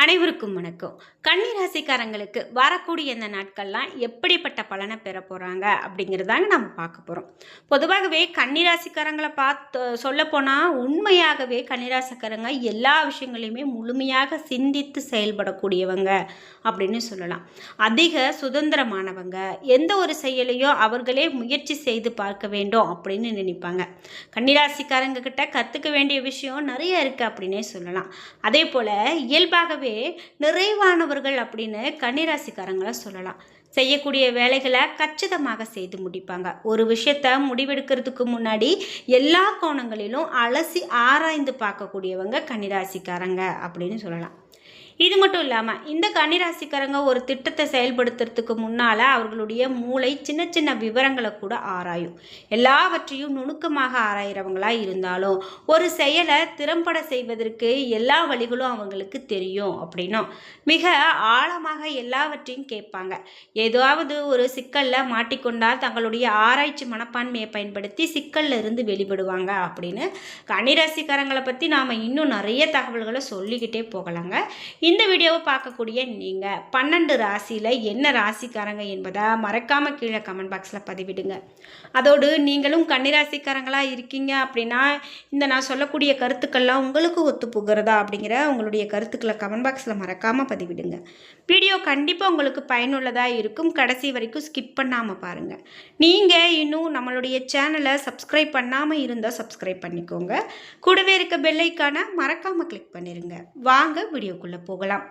அனைவருக்கும் வணக்கம். கன்னி ராசிக்காரங்களுக்கு வரக்கூடிய இந்த நாட்கள்லாம் எப்படிப்பட்ட பலனை பெற போகிறாங்க அப்படிங்கிறதாங்க நம்ம பார்க்க போகிறோம். பொதுவாகவே கன்னி ராசிக்காரங்களை சொல்லப்போனால் உண்மையாகவே கன்னி ராசிக்காரங்க எல்லா விஷயங்களையுமே முழுமையாக சிந்தித்து செயல்படக்கூடியவங்க அப்படின்னு சொல்லலாம். அதிக சுதந்திரமானவங்க, எந்த ஒரு செயலையும் அவர்களே முயற்சி செய்து பார்க்க வேண்டும் அப்படின்னு நினைப்பாங்க. கன்னி ராசிக்காரங்க கிட்ட கற்றுக்க வேண்டிய விஷயம் நிறைய இருக்குது அப்படின்னே சொல்லலாம். அதே போல் இயல்பாகவே நிறைவானவர்கள் அப்படின்னு கன்னிராசிக்காரங்களை சொல்லலாம். செய்யக்கூடிய வேலைகளை கச்சிதமாக செய்து முடிப்பாங்க. ஒரு விஷயத்த முடிவெடுக்கிறதுக்கு முன்னாடி எல்லா கோணங்களிலும் அலசி ஆராய்ந்து பார்க்கக்கூடியவங்க கன்னிராசிக்காரங்க அப்படின்னு சொல்லலாம். இது மட்டும் இல்லாமல் இந்த கன்னிராசிக்காரங்க ஒரு திட்டத்தை செயல்படுத்துறதுக்கு முன்னால் அவர்களுடைய மூளை சின்ன சின்ன விவரங்களை கூட ஆராயும். எல்லாவற்றையும் நுணுக்கமாக ஆராயிறவங்களாக இருந்தாலும் ஒரு செயலை திறம்பட செய்வதற்கு எல்லா வழிகளும் அவங்களுக்கு தெரியும் அப்படின்னும் மிக ஆழமாக எல்லாவற்றையும் கேட்பாங்க. ஏதாவது ஒரு சிக்கலில் மாட்டிக்கொண்டால் தங்களுடைய ஆராய்ச்சி மனப்பான்மையை பயன்படுத்தி சிக்கல்ல இருந்து வெளிப்படுவாங்க அப்படின்னு கன்னிராசிக்காரங்களை பற்றி நாம் இன்னும் நிறைய தகவல்களை சொல்லிக்கிட்டே போகலாங்க. இந்த வீடியோவை பார்க்கக்கூடிய நீங்கள் 12 ராசியில் என்ன ராசிக்காரங்க என்பதை மறக்காமல் கீழே கமெண்ட் பாக்ஸில் பதிவிடுங்க. அதோடு நீங்களும் கன்னிராசிக்காரங்களாக இருக்கீங்க அப்படின்னா இந்த நான் சொல்லக்கூடிய கருத்துக்கள்லாம் உங்களுக்கு ஒத்து போகிறதா அப்படிங்கிற உங்களுடைய கருத்துக்களை கமெண்ட் பாக்ஸில் மறக்காமல் பதிவிடுங்க. வீடியோ கண்டிப்பாக உங்களுக்கு பயனுள்ளதாக இருக்கும். கடைசி வரைக்கும் ஸ்கிப் பண்ணாமல் பாருங்கள். நீங்கள் இன்னும் நம்மளுடைய சேனலை சப்ஸ்கிரைப் பண்ணாமல் இருந்தால் சப்ஸ்கிரைப் பண்ணிக்கோங்க. கூடவே இருக்க பெல் ஐக்கானை மறக்காமல் கிளிக் பண்ணிடுங்க. வாங்க வீடியோக்குள்ளே போகலாம்.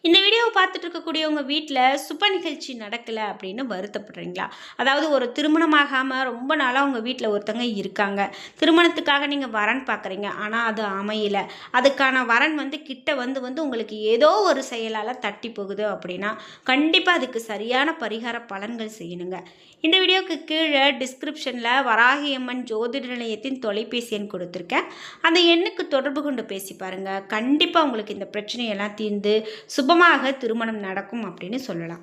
இந்த வீடியோவை பார்த்துட்டு இருக்கக்கூடியவங்க வீட்டில் சுப நிகழ்ச்சி நடக்கலை அப்படின்னு வருத்தப்படுறீங்களா? அதாவது ஒரு திருமணமாகாமல் ரொம்ப நாளாக உங்கள் வீட்டில் ஒருத்தங்க இருக்காங்க. திருமணத்துக்காக நீங்கள் வரன் பார்க்குறீங்க, ஆனால் அது அமையலை. அதுக்கான வரன் கிட்ட வந்து உங்களுக்கு ஏதோ ஒரு செயலால் தட்டி போகுது அப்படின்னா கண்டிப்பாக அதுக்கு சரியான பரிகார பலன்கள் செய்யணுங்க. இந்த வீடியோவுக்கு கீழே டிஸ்கிரிப்ஷனில் வராகியம்மன் ஜோதிட நிலையத்தின் தொலைபேசி எண் கொடுத்துருக்கேன். அந்த எண்ணுக்கு தொடர்பு கொண்டு பேசி பாருங்கள். கண்டிப்பாக உங்களுக்கு இந்த பிரச்சனையெல்லாம் தீர்ந்து சுபமாக திருமணம் நடக்கும் அப்படின்னு சொல்லலாம்.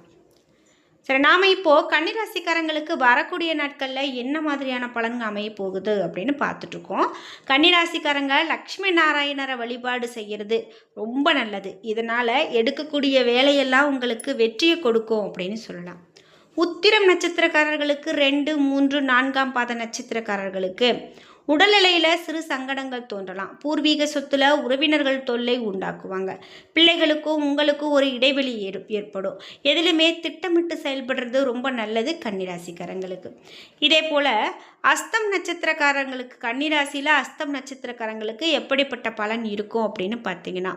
சரி, நாம் இப்போது கன்னிராசிக்காரங்களுக்கு வரக்கூடிய நாட்களில் என்ன மாதிரியான பலன்கள் அமைய போகுது அப்படின்னு பார்த்துட்ருக்கோம். கன்னிராசிக்காரங்க லக்ஷ்மி நாராயணரை வழிபாடு செய்கிறது ரொம்ப நல்லது. இதனால் எடுக்கக்கூடிய வேலையெல்லாம் உங்களுக்கு வெற்றியை கொடுக்கும் அப்படின்னு சொல்லலாம். உத்திரம் நட்சத்திரக்காரர்களுக்கு 2, 3, 4ஆம் பாத நட்சத்திரக்காரர்களுக்கு உடல்நிலையில் சிறு சங்கடங்கள் தோன்றலாம். பூர்வீக சொத்துல உறவினர்கள் தொல்லை உண்டாக்குவாங்க. பிள்ளைகளுக்கும் உங்களுக்கும் ஒரு இடைவெளி ஏற்படும். எதிலுமே திட்டமிட்டு செயல்படுறது ரொம்ப நல்லது கன்னிராசிக்காரங்களுக்கு. இதே போல் அஸ்தம் நட்சத்திரக்காரங்களுக்கு, கன்னிராசியில் அஸ்தம் நட்சத்திரக்காரங்களுக்கு எப்படிப்பட்ட பலன் இருக்கும் அப்படின்னு பார்த்தீங்கன்னா,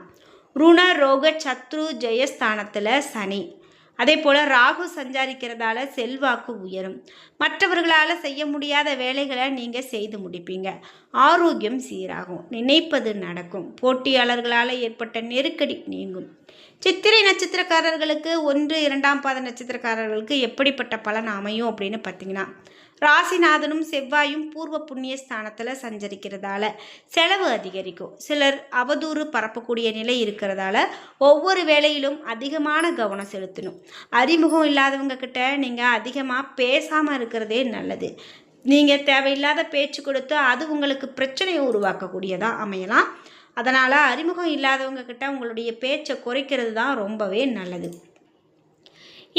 ருண ரோக சத்ரு ஜெயஸ்தானத்தில் சனி, அதே போல் ராகு சஞ்சாரிக்கிறதால செல்வாக்கு உயரும். மற்றவர்களால் செய்ய முடியாத வேலைகளை நீங்கள் செய்து முடிப்பீங்க. ஆரோக்கியம் சீராகும். நினைப்பது நடக்கும். போட்டியாளர்களால் ஏற்பட்ட நெருக்கடி நீங்கும். சித்திரை நட்சத்திரக்காரர்களுக்கு 1, 2ஆம் பாத நட்சத்திரக்காரர்களுக்கு எப்படிப்பட்ட பலன் அமையும் அப்படின்னு பார்த்தீங்கன்னா, ராசிநாதனும் செவ்வாயும் பூர்வ புண்ணிய ஸ்தானத்தில் சஞ்சரிக்கிறதால செலவு அதிகரிக்கும். சிலர் அவதூறு பரப்பக்கூடிய நிலை இருக்கிறதால ஒவ்வொரு வேலையிலும் அதிகமான கவனம் செலுத்தணும். அறிமுகம் இல்லாதவங்க கிட்ட நீங்கள் அதிகமாக பேசாமல் இருக்கிறதே நல்லது. நீங்கள் தேவையில்லாத பேச்சு கொடுத்து அது உங்களுக்கு பிரச்சனையை உருவாக்கக்கூடியதாக அமையலாம். அதனால் அறிமுகம் இல்லாதவங்க கிட்ட உங்களுடைய பேச்சை குறைக்கிறது தான் ரொம்பவே நல்லது.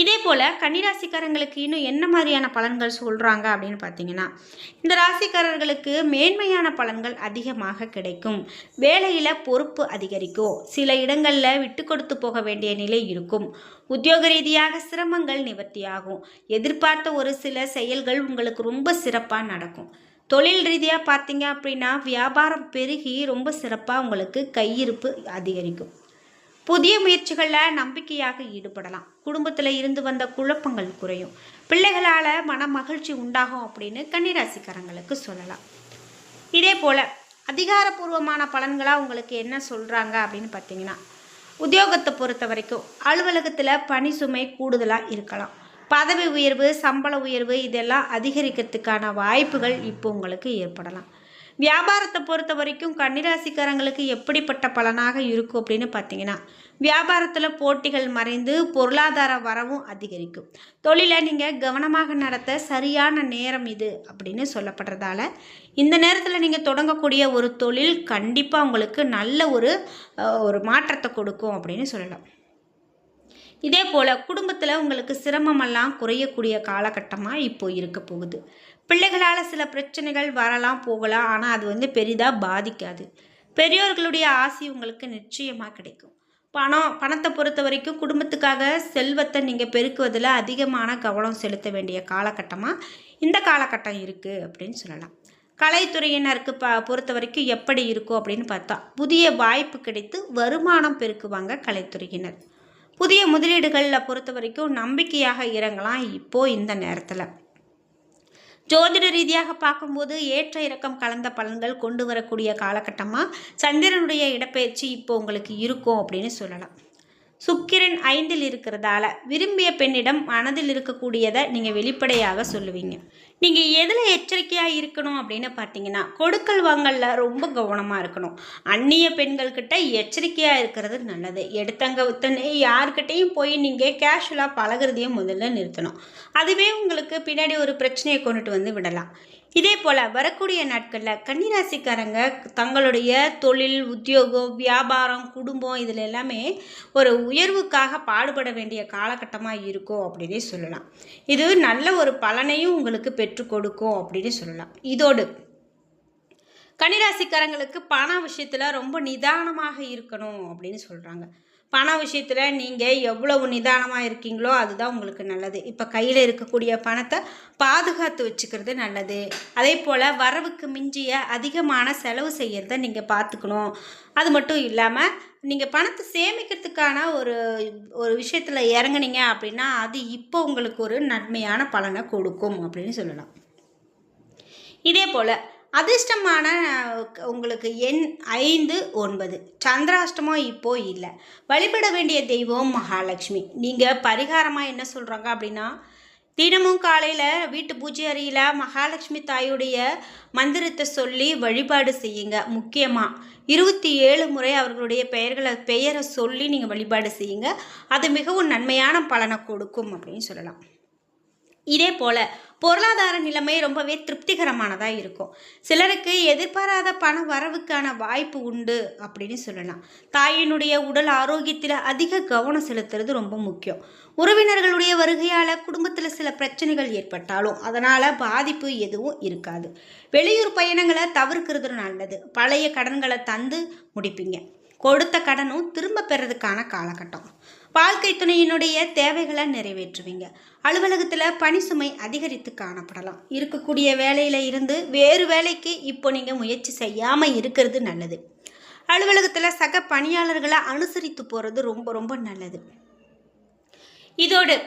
இதே போல் கன்னிராசிக்காரங்களுக்கு இன்னும் என்ன மாதிரியான பலன்கள் சொல்கிறாங்க அப்படின்னு பார்த்தீங்கன்னா, இந்த ராசிக்காரர்களுக்கு மேன்மையான பலன்கள் அதிகமாக கிடைக்கும். வேலையில் பொறுப்பு அதிகரிக்கும். சில இடங்களில் விட்டு கொடுத்து போக வேண்டிய நிலை இருக்கும். உத்தியோக ரீதியாக சிரமங்கள் நிவர்த்தியாகும். எதிர்பார்த்த ஒரு சில செயல்கள் உங்களுக்கு ரொம்ப சிறப்பாக நடக்கும். தொழில் ரீதியாக பார்த்தீங்க அப்படின்னா வியாபாரம் பெருகி ரொம்ப சிறப்பாக உங்களுக்கு கையிருப்பு அதிகரிக்கும். புதிய முயற்சிகளில் நம்பிக்கையாக ஈடுபடலாம். குடும்பத்தில் இருந்து வந்த குழப்பங்கள் குறையும். பிள்ளைகளால் மன மகிழ்ச்சி உண்டாகும் அப்படின்னு கன்னிராசிக்காரங்களுக்கு சொல்லலாம். இதே போல் அதிகாரப்பூர்வமான பலன்களாக உங்களுக்கு என்ன சொல்கிறாங்க அப்படின்னு பார்த்தீங்கன்னா, உத்தியோகத்தை பொறுத்த வரைக்கும் அலுவலகத்தில் பணி சுமை கூடுதலாக இருக்கலாம். பதவி உயர்வு, சம்பள உயர்வு இதெல்லாம் அதிகரிக்கிறதுக்கான வாய்ப்புகள் இப்போ உங்களுக்கு ஏற்படலாம். வியாபாரத்தை பொறுத்த வரைக்கும் கன்னிராசிக்காரங்களுக்கு எப்படிப்பட்ட பலனாக இருக்கும் அப்படின்னு பார்த்தீங்கன்னா, வியாபாரத்தில் போட்டிகள் மறைந்து பொருளாதார வரவும் அதிகரிக்கும். தொழிலை நீங்கள் கவனமாக நடத்த சரியான நேரம் இது அப்படின்னு சொல்லப்படுறதால, இந்த நேரத்தில் நீங்கள் தொடங்கக்கூடிய ஒரு தொழில் கண்டிப்பாக உங்களுக்கு நல்ல ஒரு மாற்றத்தை கொடுக்கும் அப்படின்னு சொல்லலாம். இதே போல் குடும்பத்தில் உங்களுக்கு சிரமமெல்லாம் குறையக்கூடிய காலகட்டமாக இப்போது இருக்க போகுது. பிள்ளைகளால் சில பிரச்சனைகள் வரலாம் போகலாம், ஆனால் அது பெரிதாக பாதிக்காது. பெரியோர்களுடைய ஆசி உங்களுக்கு நிச்சயமாக கிடைக்கும். பணத்தை பொறுத்த வரைக்கும் குடும்பத்துக்காக செல்வத்தை நீங்கள் பெருக்குவதில் அதிகமான கவனம் செலுத்த வேண்டிய காலகட்டமாக இந்த காலகட்டம் இருக்குது அப்படின்னு சொல்லலாம். கலைத்துறையினருக்கு பொறுத்த வரைக்கும் எப்படி இருக்கும் அப்படின்னு பார்த்தா, புதிய வாய்ப்பு கிடைத்து வருமானம் பெருக்குவாங்க கலைத்துறையினர். புதிய முதலீடுகளில் பொறுத்த வரைக்கும் நம்பிக்கையாக இறங்கலாம் இப்போது இந்த நேரத்தில். ஜோதிட ரீதியாக பார்க்கும்போது ஏற்ற இறக்கம் கலந்த பலன்கள் கொண்டு வரக்கூடிய காலகட்டமாக சந்திரனுடைய இடப்பெயர்ச்சி இப்போ உங்களுக்கு இருக்கும் அப்படின்னு சொல்லலாம். சுக்கிரன் 5ல் இருக்கிறதால விரும்பிய பெண்ணிடம் மனதில் இருக்கக்கூடியதை நீங்கள் வெளிப்படையாக சொல்லுவீங்க. நீங்கள் எதில் எச்சரிக்கையாக இருக்கணும் அப்படின்னு பார்த்தீங்கன்னா, கொடுக்கல் வாங்கலில் ரொம்ப கவனமாக இருக்கணும். அந்நிய பெண்கள்கிட்ட எச்சரிக்கையாக இருக்கிறது நல்லது. எடுத்தங்க உத்தனே யார்கிட்டையும் போய் நீங்கள் கேஷுவலாக பழகிறதையும் முதல்ல நிறுத்தணும். அதுவே உங்களுக்கு பின்னாடி ஒரு பிரச்சனையை கொண்டுட்டு வந்து விடலாம். இதே போல் வரக்கூடிய நாட்களில் கன்னிராசிக்காரங்க தங்களுடைய தொழில், உத்தியோகம், வியாபாரம், குடும்பம் இதில் எல்லாமே ஒரு உயர்வுக்காக பாடுபட வேண்டிய காலகட்டமாக இருக்கும் அப்படின்னே சொல்லலாம். இது நல்ல ஒரு பலனையும் உங்களுக்கு பெற்றுக் கொடுக்கும் அப்படின்னு சொல்லலாம். இதோடு கன்னிராசிக்காரங்களுக்கு பண விஷயத்தில் ரொம்ப நிதானமாக இருக்கணும் அப்படின்னு சொல்கிறாங்க. பண விஷயத்தில் நீங்கள் எவ்வளவு நிதானமாக இருக்கீங்களோ அதுதான் உங்களுக்கு நல்லது. இப்போ கையில் இருக்கக்கூடிய பணத்தை பாதுகாத்து வச்சுக்கிறது நல்லது. அதே போல் வரவுக்கு மிஞ்சிய அதிகமான செலவு செய்கிறத நீங்கள் பார்த்துக்கணும். அது மட்டும் இல்லாமல் நீங்கள் பணத்தை சேமிக்கிறதுக்கான ஒரு விஷயத்தில் இறங்குனீங்க அப்படின்னா அது இப்போ உங்களுக்கு ஒரு நன்மையான பலனை கொடுக்கும் அப்படின்னு சொல்லலாம். இதே போல் அதிர்ஷ்டமான உங்களுக்கு எண் 5, 9. சந்திராஷ்டமம் இப்போது இல்லை. வழிபட வேண்டிய தெய்வம் மகாலட்சுமி. நீங்கள் பரிகாரமாக என்ன சொல்கிறாங்க அப்படின்னா, தினமும் காலையில் வீட்டு பூஜை அறையில் மகாலட்சுமி தாயுடைய மந்திரத்தை சொல்லி வழிபாடு செய்யுங்க. முக்கியமாக 27 முறை அவர்களுடைய பெயரை சொல்லி நீங்கள் வழிபாடு செய்யுங்க. அது மிகவும் நன்மையான பலனை கொடுக்கும் அப்படின்னு சொல்லலாம். இதே போல் பொருளாதார நிலைமை ரொம்பவே திருப்திகரமானதாக இருக்கும். சிலருக்கு எதிர்பாராத பண வரவுக்கான வாய்ப்பு உண்டு அப்படின்னு சொல்லலாம். தாயினுடைய உடல் ஆரோக்கியத்தில் அதிக கவனம் செலுத்துறது ரொம்ப முக்கியம். உறவினர்களுடைய வருகையால் குடும்பத்தில் சில பிரச்சனைகள் ஏற்பட்டாலும் அதனால் பாதிப்பு எதுவும் இருக்காது. வெளியூர் பயணங்களை தவிர்க்கிறது நல்லது. பழைய கடன்களை தந்து முடிப்பீங்க. கொடுத்த கடனும் திரும்ப பெறதுக்கான காலகட்டம். வாழ்க்கை துணையினுடைய தேவைகளை நிறைவேற்றுவீங்க. அலுவலகத்தில் பணி சுமை அதிகரித்து காணப்படலாம். இருக்கக்கூடிய வேலையில் இருந்து வேறு வேலைக்கு இப்போ நீங்கள் முயற்சி செய்யாமல் இருக்கிறது நல்லது. அலுவலகத்தில் சக பணியாளர்களை அனுசரித்து போகிறது ரொம்ப ரொம்ப நல்லது. இதோடு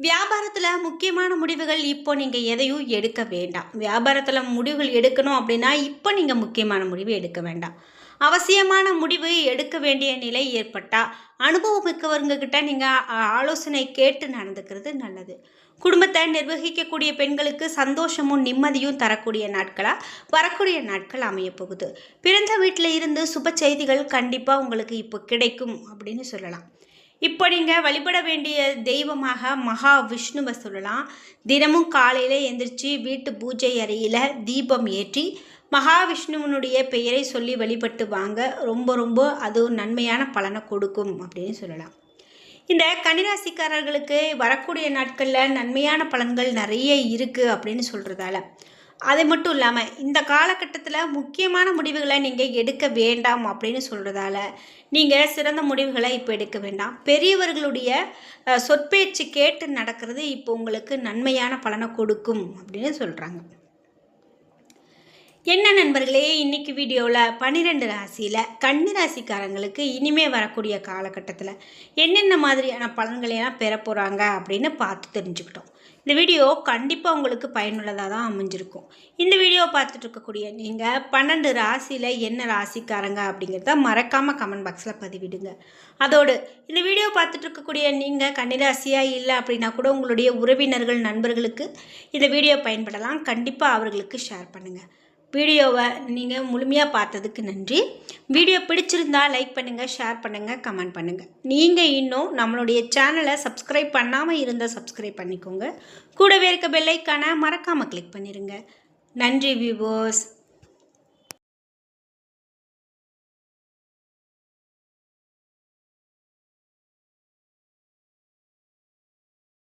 வியாபாரத்தில் முக்கியமான முடிவுகள் இப்போ நீங்கள் எதையும் எடுக்க வேண்டாம். வியாபாரத்தில் முடிவுகள் எடுக்கணும் அப்படின்னா இப்போ நீங்கள் முக்கியமான முடிவு எடுக்க வேண்டாம். அவசியமான முடிவு எடுக்க வேண்டிய நிலை ஏற்பட்டால் அனுபவம் மிக்கவர்கிட்ட நீங்கள் ஆலோசனை கேட்டு நடந்துக்கிறது நல்லது. குடும்பத்தை நிர்வகிக்கக்கூடிய பெண்களுக்கு சந்தோஷமும் நிம்மதியும் தரக்கூடிய நாட்களாக வரக்கூடிய நாட்கள் அமையப்போகுது. பிறந்த வீட்டில் இருந்து சுப செய்திகள் கண்டிப்பாக உங்களுக்கு இப்போ கிடைக்கும் அப்படின்னு சொல்லலாம். இப்போ நீங்கள் வழிபட வேண்டிய தெய்வமாக மகா விஷ்ணுவை சொல்லலாம். தினமும் காலையில் எந்திரிச்சு வீட்டு பூஜை அறையில் தீபம் ஏற்றி மகாவிஷ்ணுவனுடைய பெயரை சொல்லி வழிபட்டு வாங்க. ரொம்ப ரொம்ப அது நன்மையான பலனை கொடுக்கும் அப்படின்னு சொல்லலாம். இந்த கன்னிராசிக்காரர்களுக்கு வரக்கூடிய நாட்களில் நன்மையான பலன்கள் நிறைய இருக்குது அப்படின்னு சொல்கிறதால, அது மட்டும் இல்லாமல் இந்த காலகட்டத்தில் முக்கியமான முடிவுகளை நீங்கள் எடுக்க வேண்டாம் அப்படின்னு சொல்கிறதால நீங்கள் சிறந்த முடிவுகளை இப்போ எடுக்க வேண்டாம். பெரியவர்களுடைய சொற்பேச்சு கேட்டு நடக்கிறது இப்போ உங்களுக்கு நன்மையான பலனை கொடுக்கும் அப்படின்னு சொல்கிறாங்க. என்ன நண்பர்களே, இன்றைக்கி வீடியோவில் 12 ராசியில் கன்னிராசிக்காரங்களுக்கு இனிமேல் வரக்கூடிய காலகட்டத்தில் என்னென்ன மாதிரியான பலன்களையெல்லாம் பெற போகிறாங்க அப்படின்னு பார்த்து தெரிஞ்சுக்கிட்டோம். இந்த வீடியோ கண்டிப்பாக உங்களுக்கு பயனுள்ளதாக தான் அமைஞ்சிருக்கும். இந்த வீடியோ பார்த்துட்டு இருக்கக்கூடிய நீங்கள் 12 ராசியில் என்ன ராசிக்காரங்க அப்படிங்கிறத மறக்காமல் கமெண்ட் பாக்ஸில் பதிவிடுங்க. அதோடு இந்த வீடியோ பார்த்துட்டு இருக்கக்கூடிய நீங்கள் கன்னிராசியாக இல்லை அப்படின்னா கூட உங்களுடைய உறவினர்கள், நண்பர்களுக்கு இந்த வீடியோ பயன்படலாம். கண்டிப்பாக அவர்களுக்கு ஷேர் பண்ணுங்கள். வீடியோவை நீங்கள் முழுமையாக பார்த்ததுக்கு நன்றி. வீடியோ பிடிச்சிருந்தா லைக் பண்ணுங்கள், ஷேர் பண்ணுங்கள், கமெண்ட் பண்ணுங்கள். நீங்கள் இன்னும் நம்மளுடைய சேனலை சப்ஸ்கிரைப் பண்ணாமல் இருந்தால் சப்ஸ்கிரைப் பண்ணிக்கோங்க. கூடவே இருக்க பெல் ஐக்கானை மறக்காமல் கிளிக் பண்ணிடுங்க. நன்றி வியூவர்ஸ்.